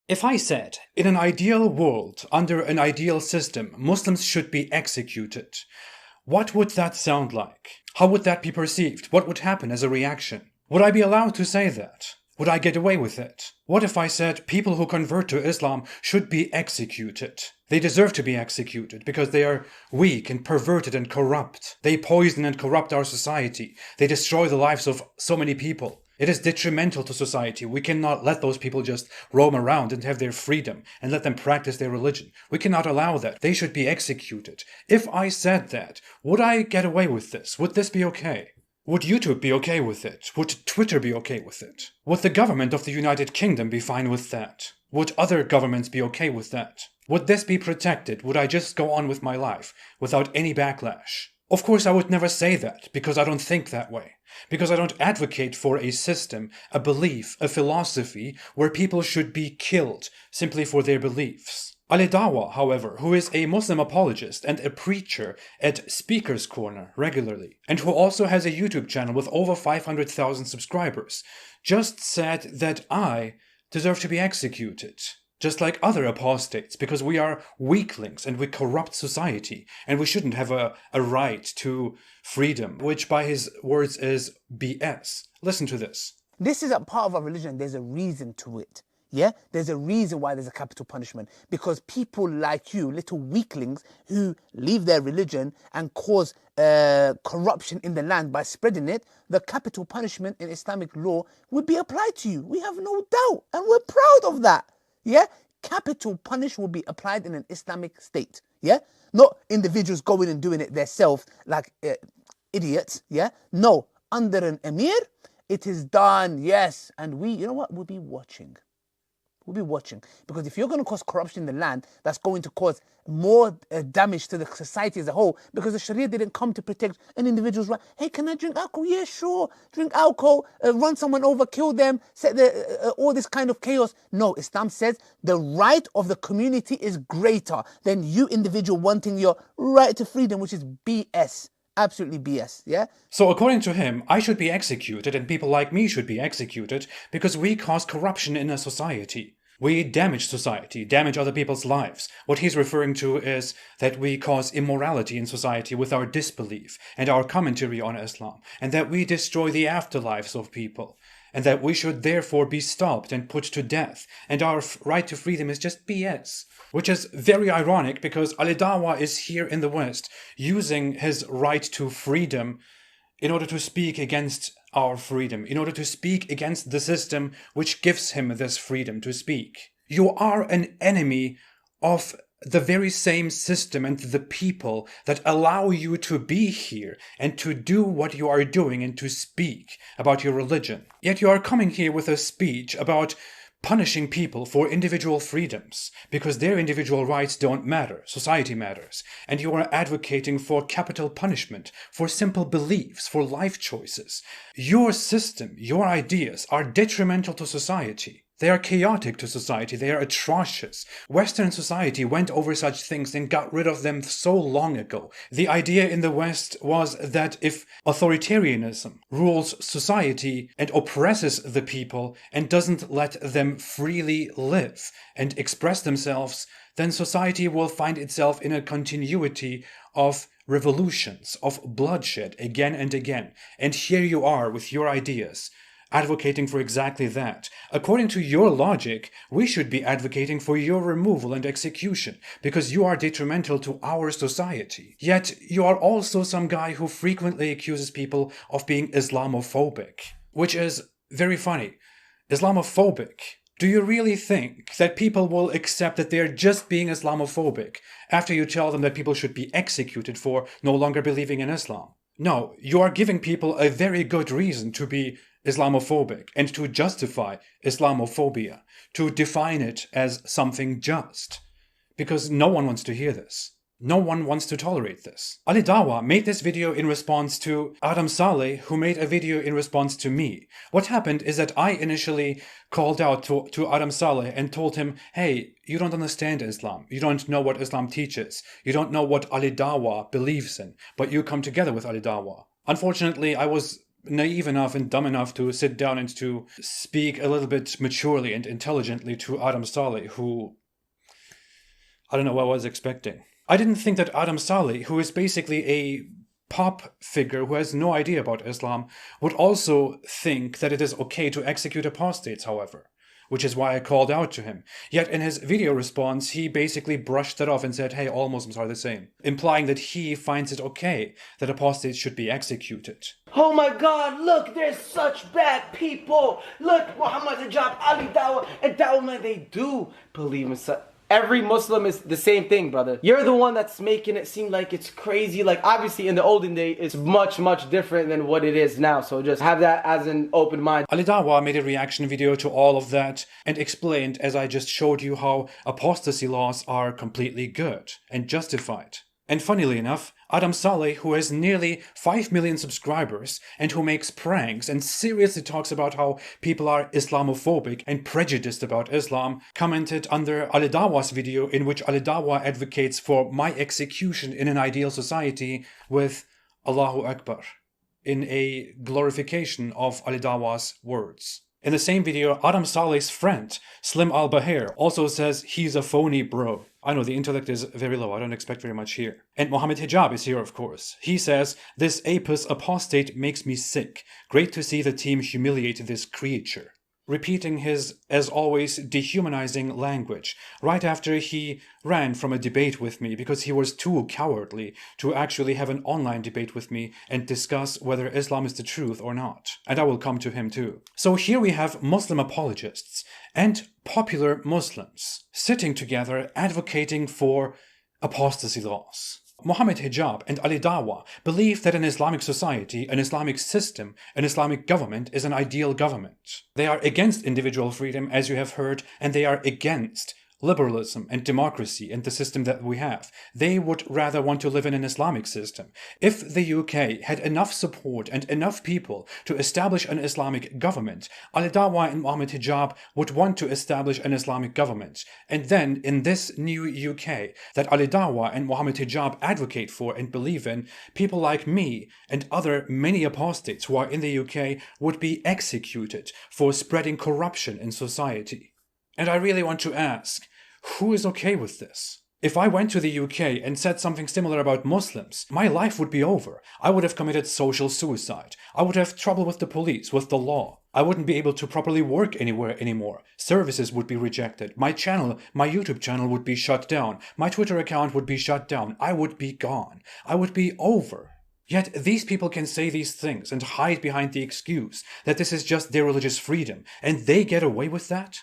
If I said, in an ideal world, under an ideal system, Muslims should be executed, what would that sound like? How would that be perceived? What would happen as a reaction? Would I be allowed to say that? Would I get away with it? What if I said people who convert to Islam should be executed? They deserve to be executed because they are weak and perverted and corrupt. They poison and corrupt our society. They destroy the lives of so many people. It is detrimental to society. We cannot let those people just roam around and have their freedom and let them practice their religion. We cannot allow that. They should be executed. If I said that, would I get away with this? Would this be okay? Would YouTube be okay with it? Would Twitter be okay with it? Would the government of the United Kingdom be fine with that? Would other governments be okay with that? Would this be protected? Would I just go on with my life without any backlash? Of course, I would never say that, because I don't think that way. Because I don't advocate for a system, a belief, a philosophy where people should be killed simply for their beliefs. Ali Dawa, however, who is a Muslim apologist and a preacher at Speaker's Corner regularly, and who also has a YouTube channel with over 500,000 subscribers, just said that I deserve to be executed. Just like other apostates, because we are weaklings and we corrupt society, and we shouldn't have a right to freedom, which by his words is BS. Listen to this. This is a part of our religion. There's a reason to it. Yeah? There's a reason why there's a capital punishment. Because people like you, little weaklings, who leave their religion and cause corruption in the land by spreading it, the capital punishment in Islamic law would be applied to you. We have no doubt. And we're proud of that. Yeah, capital punishment will be applied in an Islamic state. Yeah, not individuals going and doing it themselves like idiots. Yeah, no, under an emir, it is done. Yes, and we, you know what, we'll be watching. We'll be watching, because if you're going to cause corruption in the land, that's going to cause more damage to the society as a whole, because the Sharia didn't come to protect an individual's right. Hey, can I drink alcohol? Yeah, sure. Drink alcohol, run someone over, kill them, set all this kind of chaos. No, Islam says the right of the community is greater than you individual wanting your right to freedom, which is BS. Absolutely BS, yeah? So according to him, I should be executed and people like me should be executed because we cause corruption in a society. We damage society, damage other people's lives. What he's referring to is that we cause immorality in society with our disbelief and our commentary on Islam, and that we destroy the afterlives of people, and that we should therefore be stopped and put to death, and our right to freedom is just BS. Which is very ironic, because Ali Dawa is here in the West using his right to freedom in order to speak against our freedom, in order to speak against the system which gives him this freedom to speak. You are an enemy of the very same system and the people that allow you to be here and to do what you are doing and to speak about your religion. Yet you are coming here with a speech about punishing people for individual freedoms, because their individual rights don't matter, society matters, and you are advocating for capital punishment, for simple beliefs, for life choices. Your system, your ideas are detrimental to society. They are chaotic to society, they are atrocious. Western society went over such things and got rid of them so long ago. The idea in the West was that if authoritarianism rules society and oppresses the people and doesn't let them freely live and express themselves, then society will find itself in a continuity of revolutions, of bloodshed again and again. And here you are with your ideas, advocating for exactly that. According to your logic, we should be advocating for your removal and execution, because you are detrimental to our society. Yet, you are also some guy who frequently accuses people of being Islamophobic, which is very funny. Islamophobic. Do you really think that people will accept that they're just being Islamophobic after you tell them that people should be executed for no longer believing in Islam? No, you are giving people a very good reason to be Islamophobic and to justify Islamophobia, to define it as something just. Because no one wants to hear this. No one wants to tolerate this. Ali Dawa made this video in response to Adam Saleh, who made a video in response to me. What happened is that I initially called out to Adam Saleh and told him, hey, you don't understand Islam. You don't know what Islam teaches. You don't know what Ali Dawa believes in. But you come together with Ali Dawa. Unfortunately, I was naive enough and dumb enough to sit down and to speak a little bit maturely and intelligently to Adam Saleh, who I don't know what I was expecting. I didn't think that Adam Saleh, who is basically a pop figure who has no idea about Islam, would also think that it is okay to execute apostates, however, which is why I called out to him. Yet in his video response, he basically brushed that off and said, hey, all Muslims are the same, implying that he finds it okay that apostates should be executed. Oh my God, look, there's such bad people. Look, Muhammad Hijab, Ali Dawah, and Dawah, man, they do believe in such. Every Muslim is the same thing, brother. You're the one that's making it seem like it's crazy. Like, obviously, in the olden days, it's much, much different than what it is now. So just have that as an open mind. Ali Dawah made a reaction video to all of that and explained, as I just showed you, how apostasy laws are completely good and justified. And funnily enough, Adam Saleh, who has nearly 5 million subscribers and who makes pranks and seriously talks about how people are Islamophobic and prejudiced about Islam, commented under Ali Dawah's video in which Ali Dawah advocates for my execution in an ideal society with Allahu Akbar, in a glorification of Ali Dawah's words. In the same video, Adam Saleh's friend, Slim Al-Bahir, also says he's a phony bro. I know the intellect is very low, I don't expect very much here. And Mohammed Hijab is here, of course. He says, this apis apostate makes me sick. Great to see the team humiliate this creature. Repeating his, as always, dehumanizing language, right after he ran from a debate with me because he was too cowardly to actually have an online debate with me and discuss whether Islam is the truth or not. And I will come to him too. So here we have Muslim apologists and popular Muslims sitting together advocating for apostasy laws. Mohammed Hijab and Ali Dawah believe that an Islamic society, an Islamic system, an Islamic government is an ideal government. They are against individual freedom, as you have heard, and they are against liberalism and democracy and the system that we have. They would rather want to live in an Islamic system. If the UK had enough support and enough people to establish an Islamic government, Ali Dawah and Mohammed Hijab would want to establish an Islamic government. And then, in this new UK that Ali Dawah and Mohammed Hijab advocate for and believe in, people like me and other many apostates who are in the UK would be executed for spreading corruption in society. And I really want to ask, who is okay with this? If I went to the UK and said something similar about Muslims, my life would be over. I would have committed social suicide. I would have trouble with the police, with the law. I wouldn't be able to properly work anywhere anymore. Services would be rejected. My channel, my YouTube channel would be shut down. My Twitter account would be shut down. I would be gone. I would be over. Yet these people can say these things and hide behind the excuse that this is just their religious freedom, and they get away with that?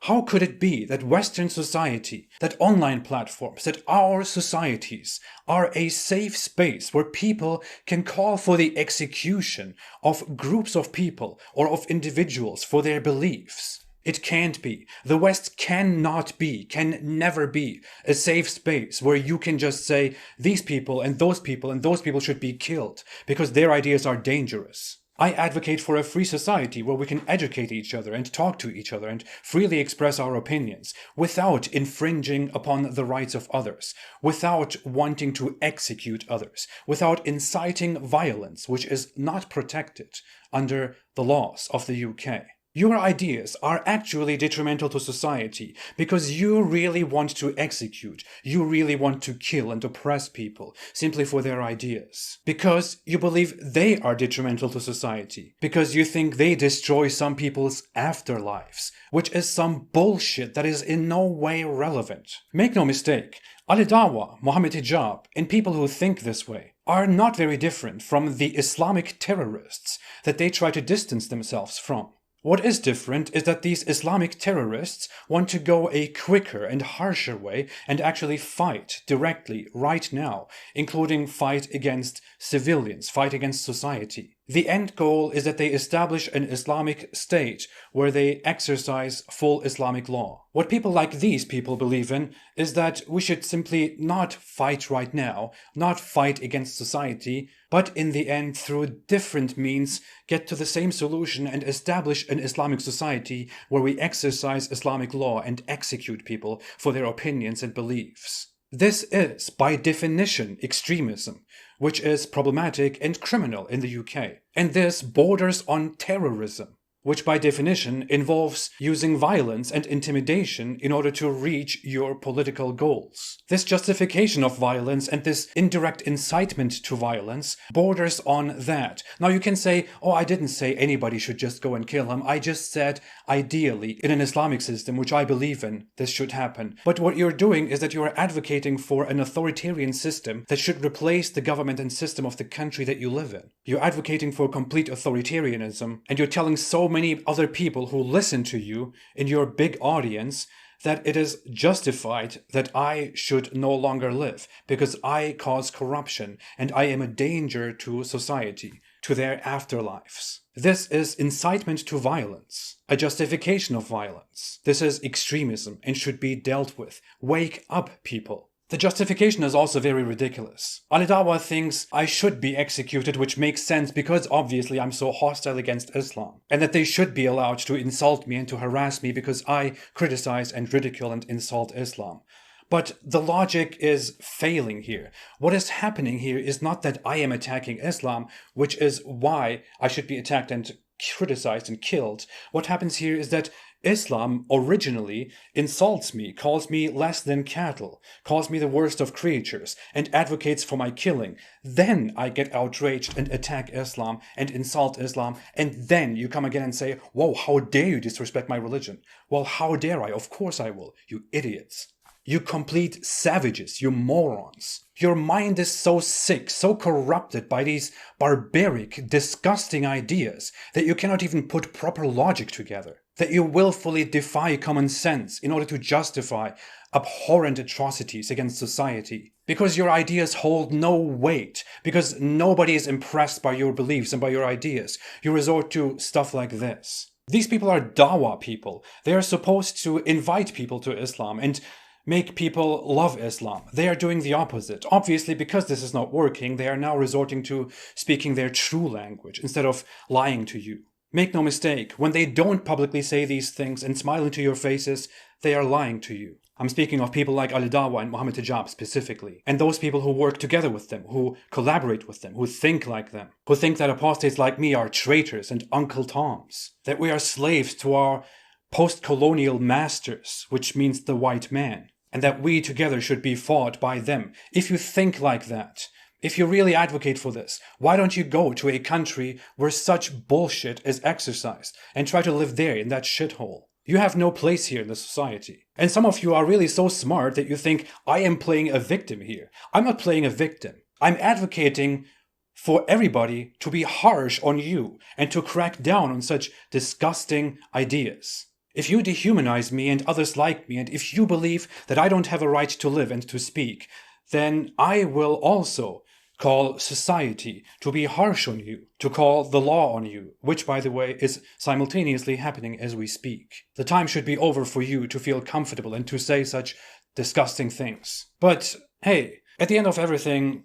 How could it be that Western society, that online platforms, that our societies are a safe space where people can call for the execution of groups of people or of individuals for their beliefs? It can't be. The West cannot be, can never be a safe space where you can just say these people and those people should be killed because their ideas are dangerous. I advocate for a free society where we can educate each other and talk to each other and freely express our opinions without infringing upon the rights of others, without wanting to execute others, without inciting violence, which is not protected under the laws of the UK. Your ideas are actually detrimental to society because you really want to execute, you really want to kill and oppress people simply for their ideas. Because you believe they are detrimental to society. Because you think they destroy some people's afterlives, which is some bullshit that is in no way relevant. Make no mistake, Ali Dawah, Mohammed Hijab, and people who think this way are not very different from the Islamic terrorists that they try to distance themselves from. What is different is that these Islamic terrorists want to go a quicker and harsher way and actually fight directly right now, including fight against civilians, fight against society. The end goal is that they establish an Islamic State where they exercise full Islamic law. What people like these people believe in is that we should simply not fight right now, not fight against society, but in the end, through different means, get to the same solution and establish an Islamic society where we exercise Islamic law and execute people for their opinions and beliefs. This is, by definition, extremism, which is problematic and criminal in the UK. And this borders on terrorism, which by definition involves using violence and intimidation in order to reach your political goals. This justification of violence and this indirect incitement to violence borders on that. Now you can say, oh, I didn't say anybody should just go and kill him. I just said, ideally, in an Islamic system, which I believe in, this should happen. But what you're doing is that you are advocating for an authoritarian system that should replace the government and system of the country that you live in. You're advocating for complete authoritarianism, and you're telling so many other people who listen to you in your big audience that it is justified that I should no longer live because I cause corruption and I am a danger to society, to their afterlives. This is incitement to violence, a justification of violence. This is extremism and should be dealt with. Wake up, people. The justification is also very ridiculous. Ali Dawah thinks I should be executed, which makes sense because obviously I'm so hostile against Islam, and that they should be allowed to insult me and to harass me because I criticize and ridicule and insult Islam. But the logic is failing here. What is happening here is not that I am attacking Islam, which is why I should be attacked and criticized and killed. What happens here is that Islam originally insults me, calls me less than cattle, calls me the worst of creatures, and advocates for my killing. Then I get outraged and attack Islam and insult Islam, and then you come again and say, whoa, how dare you disrespect my religion? Well, how dare I? Of course I will, you idiots. You complete savages, you morons. Your mind is so sick, so corrupted by these barbaric, disgusting ideas that you cannot even put proper logic together. That you willfully defy common sense in order to justify abhorrent atrocities against society. Because your ideas hold no weight, because nobody is impressed by your beliefs and by your ideas, you resort to stuff like this. These people are dawah people. They are supposed to invite people to Islam and make people love Islam. They are doing the opposite. Obviously, because this is not working, they are now resorting to speaking their true language instead of lying to you. Make no mistake, when they don't publicly say these things and smile into your faces, they are lying to you. I'm speaking of people like Ali Dawah and Muhammad Hijab specifically, and those people who work together with them, who collaborate with them, who think like them, who think that apostates like me are traitors and Uncle Toms, that we are slaves to our post-colonial masters, which means the white man, and that we together should be fought by them. If you think like that, if you really advocate for this, why don't you go to a country where such bullshit is exercised and try to live there in that shithole? You have no place here in the society. And some of you are really so smart that you think, I am playing a victim here. I'm not playing a victim. I'm advocating for everybody to be harsh on you and to crack down on such disgusting ideas. If you dehumanize me and others like me, and if you believe that I don't have a right to live and to speak, then I will also call society to be harsh on you, to call the law on you, which, by the way, is simultaneously happening as we speak. The time should be over for you to feel comfortable and to say such disgusting things. But, hey, at the end of everything,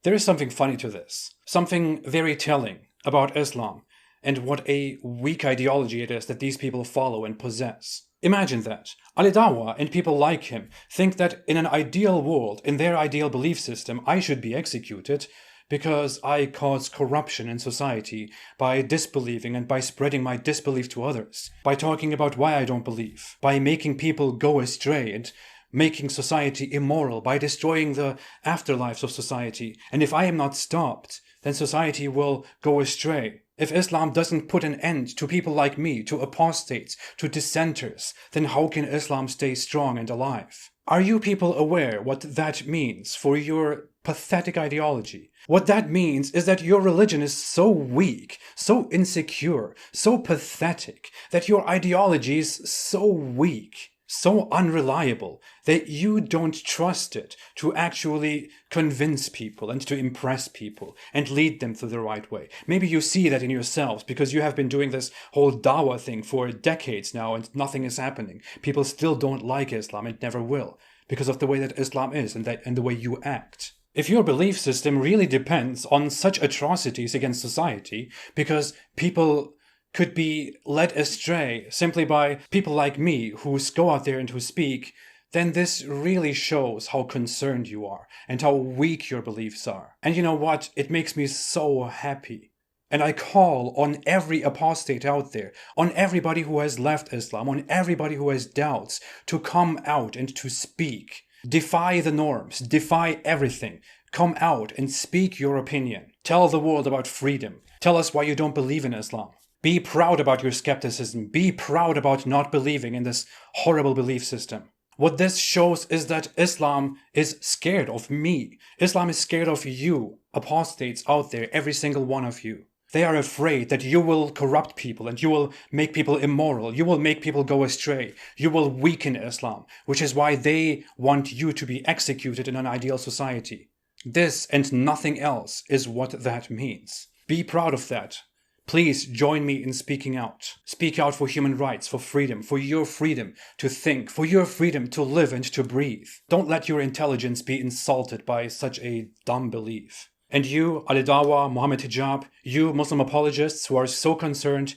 there is something funny to this. Something very telling about Islam and what a weak ideology it is that these people follow and possess. Imagine that. Ali Dawah and people like him think that in an ideal world, in their ideal belief system, I should be executed because I cause corruption in society by disbelieving and by spreading my disbelief to others, by talking about why I don't believe, by making people go astray and making society immoral, by destroying the afterlives of society. And if I am not stopped, then society will go astray. If Islam doesn't put an end to people like me, to apostates, to dissenters, then how can Islam stay strong and alive? Are you people aware what that means for your pathetic ideology? What that means is that your religion is so weak, so insecure, so pathetic, that your ideology is so weak, so unreliable, that you don't trust it to actually convince people and to impress people and lead them to the right way. Maybe you see that in yourselves because you have been doing this whole dawah thing for decades now and nothing is happening. People still don't like Islam and never will because of the way that Islam is and the way you act. If your belief system really depends on such atrocities against society because people could be led astray simply by people like me who go out there and who speak then this really shows how concerned you are and how weak your beliefs are. And you know what? It makes me so happy. And I call on every apostate out there, on everybody who has left Islam, on everybody who has doubts, to come out and to speak. Defy the norms, defy everything. Come out and speak your opinion. Tell the world about freedom. Tell us why you don't believe in Islam. Be proud about your skepticism. Be proud about not believing in this horrible belief system. What this shows is that Islam is scared of me. Islam is scared of you, apostates out there, every single one of you. They are afraid that you will corrupt people and you will make people immoral. You will make people go astray. You will weaken Islam, which is why they want you to be executed in an ideal society. This and nothing else is what that means. Be proud of that. Please join me in speaking out. Speak out for human rights, for freedom, for your freedom to think, for your freedom to live and to breathe. Don't let your intelligence be insulted by such a dumb belief. And you, Ali Dawa, Muhammad Hijab, you Muslim apologists who are so concerned,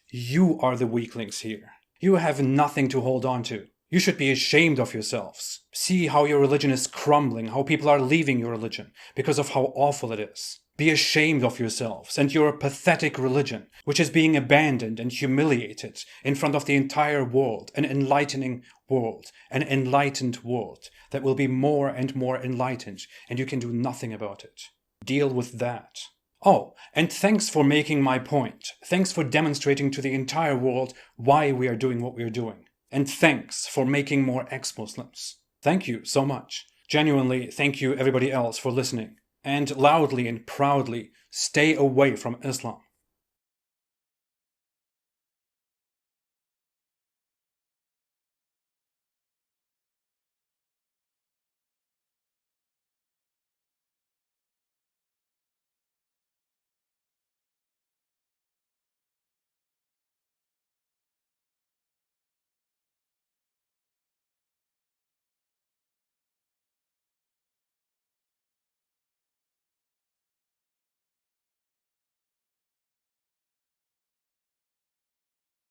you are the weaklings here. You have nothing to hold on to. You should be ashamed of yourselves. See how your religion is crumbling, how people are leaving your religion because of how awful it is. Be ashamed of yourselves and your pathetic religion, which is being abandoned and humiliated in front of the entire world, an enlightening world, an enlightened world that will be more and more enlightened, and you can do nothing about it. Deal with that. Oh, and thanks for making my point. Thanks for demonstrating to the entire world why we are doing what we are doing. And thanks for making more ex-Muslims. Thank you so much. Genuinely, thank you everybody else for listening. And loudly and proudly, stay away from Islam.